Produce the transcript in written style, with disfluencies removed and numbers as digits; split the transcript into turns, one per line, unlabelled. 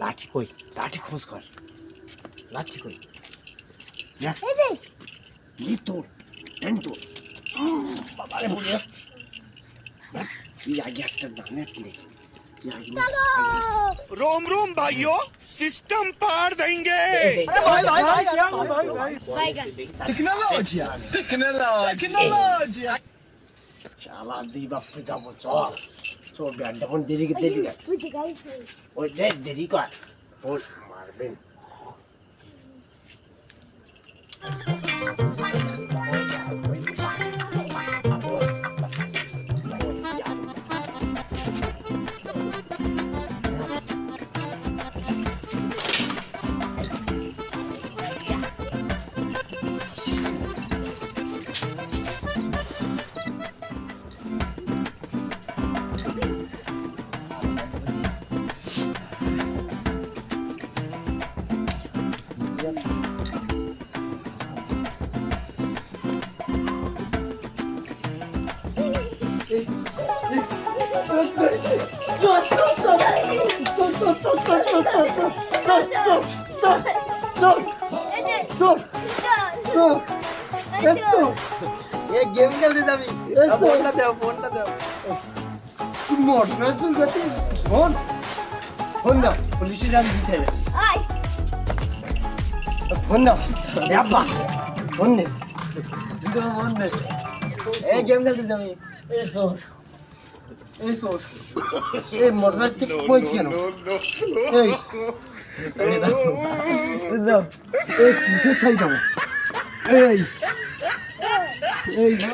লাঠি কই, লাঠি খোঁজ কর, লাঠি কই তোর তোর বাবারে মরে যাচ্ছে। তুই আগে একটা নামের প্লেট
रोम रोम भाइयों सिस्टम पार देंगे।
টেকনোলজি চালা দুই বাপে যাবো, চল চল ব্যান্ডটা ফোন দেরি ওই দেরি কর, ওই মারবেন।
गेम खेलते जाबी फोनটা দাও
মোটর চলতে ফোন ফোন না, পুলিশের গাড়ি দিতে হবে। ফোন না আব্বা, ফোন নে
ফোন দে এই গেম খেলতে যাবি
এই চোর এই মোটর থেকে কইছি কেন? এই কিসে চাই যাবো? এই